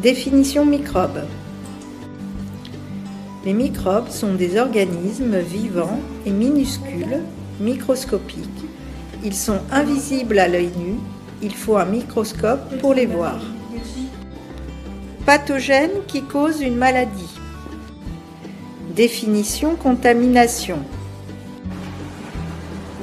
Définition microbe. Les microbes sont des organismes vivants et minuscules, microscopiques. Ils sont invisibles à l'œil nu, il faut un microscope pour les voir. Pathogènes qui causent une maladie. Définition contamination.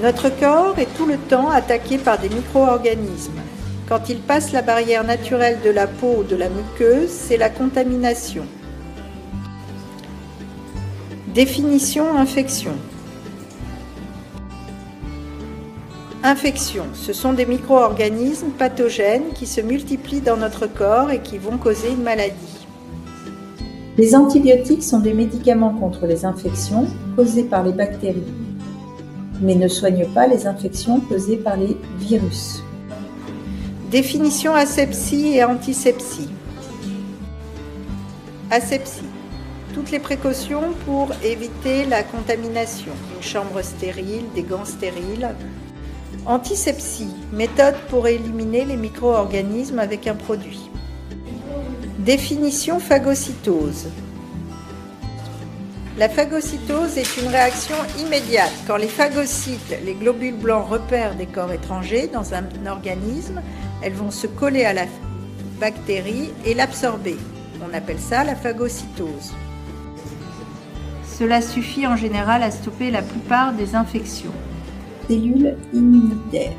Notre corps est tout le temps attaqué par des micro-organismes. Quand ils passent la barrière naturelle de la peau ou de la muqueuse, c'est la contamination. Définition infection. Infection, ce sont des micro-organismes pathogènes qui se multiplient dans notre corps et qui vont causer une maladie. Les antibiotiques sont des médicaments contre les infections causées par les bactéries, mais ne soignent pas les infections causées par les virus. Définition asepsie et antisepsie. Asepsie. Toutes les précautions pour éviter la contamination. Une chambre stérile, des gants stériles. Antisepsie. Méthode pour éliminer les micro-organismes avec un produit. Définition phagocytose. La phagocytose est une réaction immédiate. Quand les phagocytes, les globules blancs, repèrent des corps étrangers dans un organisme, elles vont se coller à la bactérie et l'absorber. On appelle ça la phagocytose. Cela suffit en général à stopper la plupart des infections. Cellules immunitaires,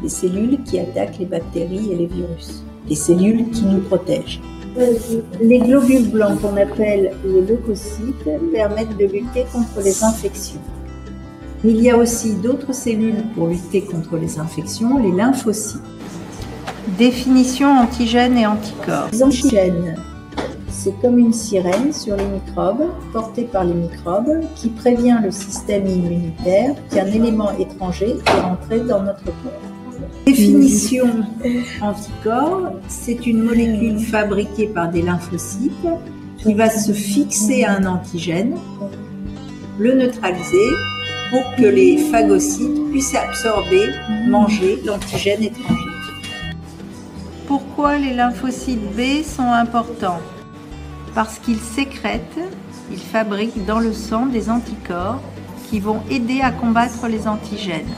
les cellules qui attaquent les bactéries et les virus, les cellules qui nous protègent. Les globules blancs qu'on appelle les leucocytes permettent de lutter contre les infections. Il y a aussi d'autres cellules pour lutter contre les infections, les lymphocytes. Définition antigènes et anticorps. Les antigènes, c'est comme une sirène sur les microbes, portée par les microbes, qui prévient le système immunitaire qu'un élément étranger est rentré dans notre corps. Définition anticorps, c'est une molécule fabriquée par des lymphocytes qui va se fixer à un antigène, le neutraliser pour que les phagocytes puissent absorber, manger l'antigène étranger. Pourquoi les lymphocytes B sont importants? Parce qu'ils sécrètent, ils fabriquent dans le sang des anticorps qui vont aider à combattre les antigènes.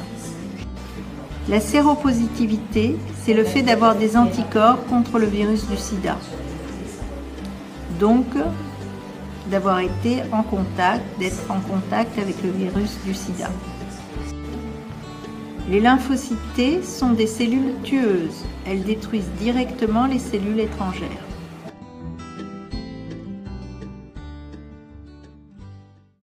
La séropositivité, c'est le fait d'avoir des anticorps contre le virus du sida. Donc, d'avoir été en contact, d'être en contact avec le virus du sida. Les lymphocytes T sont des cellules tueuses. Elles détruisent directement les cellules étrangères.